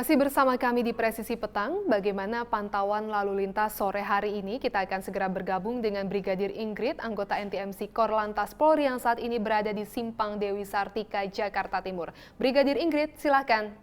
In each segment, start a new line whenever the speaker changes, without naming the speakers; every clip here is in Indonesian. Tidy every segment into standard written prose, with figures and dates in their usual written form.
Masih bersama kami di Presisi Petang, bagaimana pantauan lalu lintas sore hari ini? Kita akan segera bergabung dengan Brigadir Ingrid, anggota NTMC Korlantas Polri yang saat ini berada di Simpang Dewi Sartika, Jakarta Timur. Brigadir Ingrid, silakan.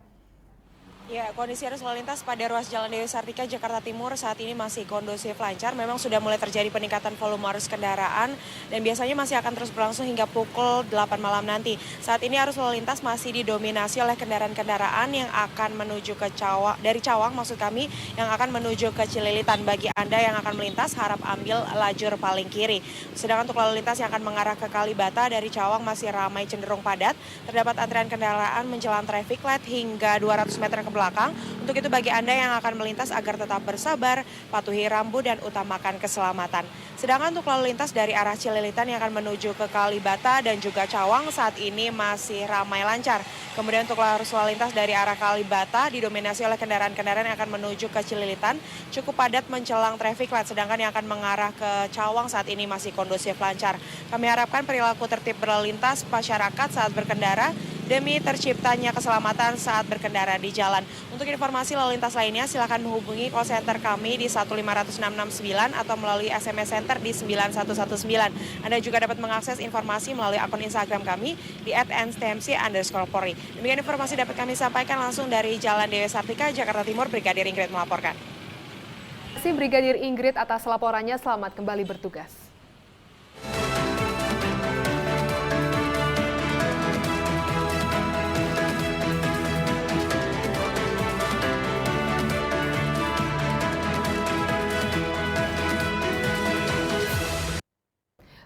Ya, kondisi arus lalu lintas pada ruas Jalan Dewi Sartika, Jakarta Timur saat ini masih kondusif lancar. Memang sudah mulai terjadi peningkatan volume arus kendaraan dan biasanya masih akan terus berlangsung hingga pukul 8 malam nanti. Saat ini arus lalu lintas masih didominasi oleh kendaraan-kendaraan yang akan menuju ke Cawang, dari Cawang maksud kami, yang akan menuju ke Cililitan. Bagi Anda yang akan melintas, harap ambil lajur paling kiri. Sedangkan untuk lalu lintas yang akan mengarah ke Kalibata dari Cawang masih ramai cenderung padat. Terdapat antrian kendaraan menjelang traffic light hingga 200 meter ke belakang. Untuk itu bagi Anda yang akan melintas agar tetap bersabar, patuhi rambu dan utamakan keselamatan. Sedangkan untuk lalu lintas dari arah Cililitan yang akan menuju ke Kalibata dan juga Cawang saat ini masih ramai lancar. Kemudian untuk arus lalu lintas dari arah Kalibata didominasi oleh kendaraan-kendaraan yang akan menuju ke Cililitan cukup padat menjelang traffic light, sedangkan yang akan mengarah ke Cawang saat ini masih kondusif lancar. Kami harapkan perilaku tertib berlalu lintas masyarakat saat berkendara demi terciptanya keselamatan saat berkendara di jalan. Untuk informasi lalu lintas lainnya, silakan menghubungi call center kami di 1500669 atau melalui SMS Center di 9119. Anda juga dapat mengakses informasi melalui akun Instagram kami di @ntmc_polri. Demikian informasi dapat kami sampaikan langsung dari Jalan Dewi Sartika, Jakarta Timur. Brigadir Ingrid melaporkan.
Terima kasih Brigadir Ingrid atas laporannya. Selamat kembali bertugas.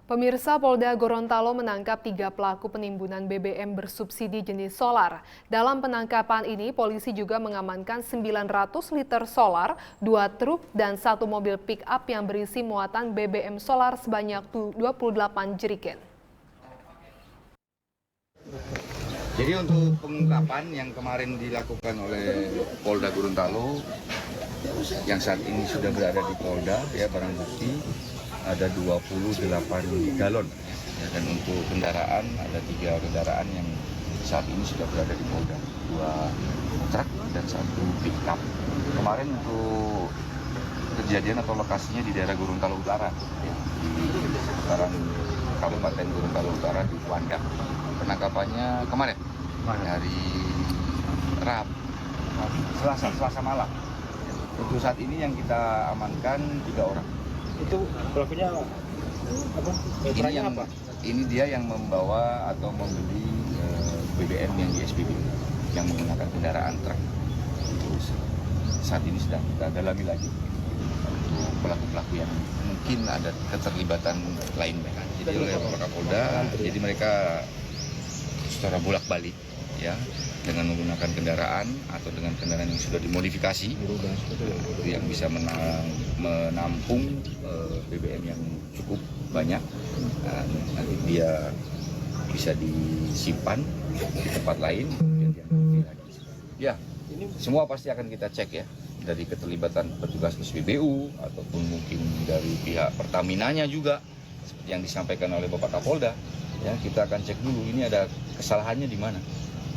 Pemirsa, Polda Gorontalo menangkap 3 pelaku penimbunan BBM bersubsidi jenis solar. Dalam penangkapan ini, polisi juga mengamankan 900 liter solar, 2 truk, dan 1 mobil pick-up yang berisi muatan BBM solar sebanyak 28 jerigen.
Jadi untuk pengungkapan yang kemarin dilakukan oleh Polda Gorontalo, yang saat ini sudah berada di Polda, ya barang bukti, ada 28 galon, ya, dan untuk kendaraan ada 3 kendaraan yang saat ini sudah berada di Polda, 2 truk dan 1 pickup. Kemarin untuk kejadian atau lokasinya di daerah Gorontalo Utara, ya, di seputaran Kabupaten Gorontalo Utara di Wandak. Penangkapannya kemarin hari Selasa malam. Untuk saat ini yang kita amankan 3 orang.
Itu pelakunya apa?
Ini dia yang membawa atau membeli BBM yang di SPB yang menggunakan kendaraan truk. Terus saat ini sedang kita dalami lagi untuk pelaku-pelaku yang mungkin ada keterlibatan lainnya. Jadi oleh Bapak Kapolda, jadi mereka secara bolak-balik, ya, dengan menggunakan kendaraan atau dengan kendaraan yang sudah dimodifikasi yang bisa menampung BBM yang cukup banyak. Nanti dia bisa disimpan di tempat lain. Ya, semua pasti akan kita cek, ya, dari keterlibatan petugas SPBU ataupun mungkin dari pihak Pertaminanya juga seperti yang disampaikan oleh Bapak Kapolda. Ya, kita akan cek dulu ini ada kesalahannya di mana.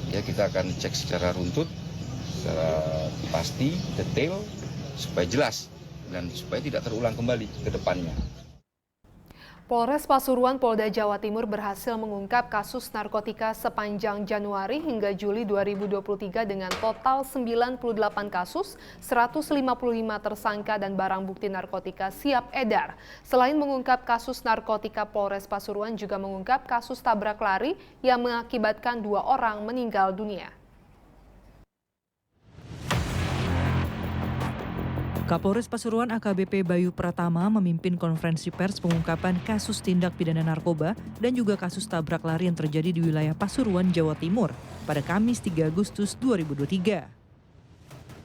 Ya, kita akan cek secara runtut, secara pasti, detail, supaya jelas dan supaya tidak terulang kembali ke depannya.
Polres Pasuruan, Polda Jawa Timur berhasil mengungkap kasus narkotika sepanjang Januari hingga Juli 2023 dengan total 98 kasus, 155 tersangka dan barang bukti narkotika siap edar. Selain mengungkap kasus narkotika, Polres Pasuruan juga mengungkap kasus tabrak lari yang mengakibatkan 2 orang meninggal dunia.
Kapolres Pasuruan AKBP Bayu Pratama memimpin konferensi pers pengungkapan kasus tindak pidana narkoba dan juga kasus tabrak lari yang terjadi di wilayah Pasuruan, Jawa Timur pada Kamis 3 Agustus 2023.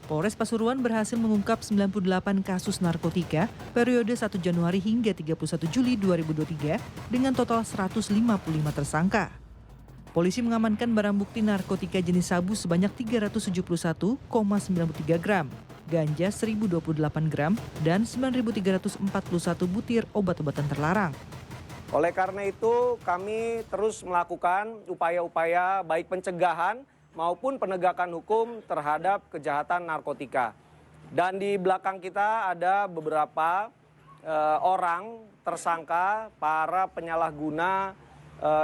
Polres Pasuruan berhasil mengungkap 98 kasus narkotika periode 1 Januari hingga 31 Juli 2023 dengan total 155 tersangka. Polisi mengamankan barang bukti narkotika jenis sabu sebanyak 371,93 gram, ganja 1.028 gram, dan 9.341 butir obat-obatan terlarang.
Oleh karena itu, kami terus melakukan upaya-upaya baik pencegahan
maupun penegakan hukum terhadap kejahatan narkotika. Dan di belakang kita ada beberapa orang tersangka para penyalahguna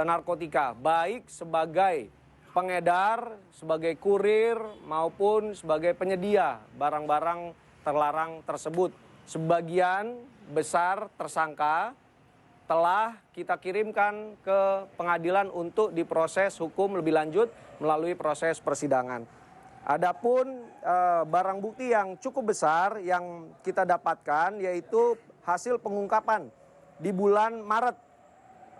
narkotika, baik sebagai pengedar, sebagai kurir, maupun sebagai penyedia barang-barang terlarang tersebut. Sebagian besar tersangka telah kita kirimkan ke pengadilan untuk diproses hukum lebih lanjut melalui proses persidangan. Adapun barang bukti yang cukup besar yang kita dapatkan yaitu hasil pengungkapan di bulan Maret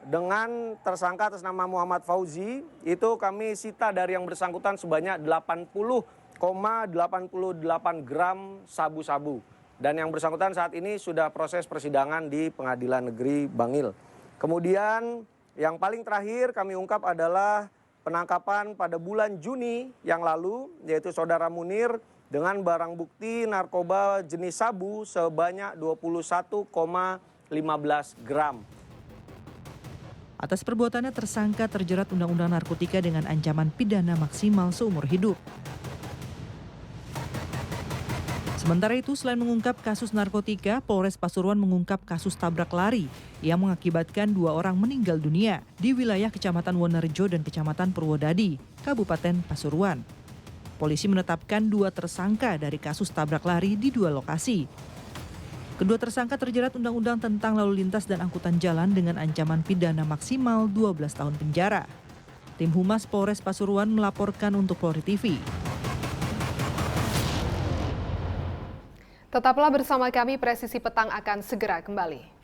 dengan tersangka atas nama Muhammad Fauzi, itu kami sita dari yang bersangkutan sebanyak 80,88 gram sabu-sabu. Dan yang bersangkutan saat ini sudah proses persidangan di Pengadilan Negeri Bangil. Kemudian yang paling terakhir kami ungkap adalah penangkapan pada bulan Juni yang lalu, yaitu saudara Munir dengan barang bukti narkoba jenis sabu sebanyak 21,15 gram.
Atas perbuatannya tersangka terjerat Undang-Undang Narkotika dengan ancaman pidana maksimal seumur hidup. Sementara itu, selain mengungkap kasus narkotika, Polres Pasuruan mengungkap kasus tabrak lari yang mengakibatkan 2 orang meninggal dunia di wilayah Kecamatan Wonorejo dan Kecamatan Purwodadi, Kabupaten Pasuruan. Polisi menetapkan 2 tersangka dari kasus tabrak lari di 2 lokasi. Kedua tersangka terjerat Undang-Undang tentang Lalu Lintas dan Angkutan Jalan dengan ancaman pidana maksimal 12 tahun penjara. Tim Humas Polres Pasuruan melaporkan untuk Polri TV.
Tetaplah bersama kami, Presisi Petang akan segera kembali.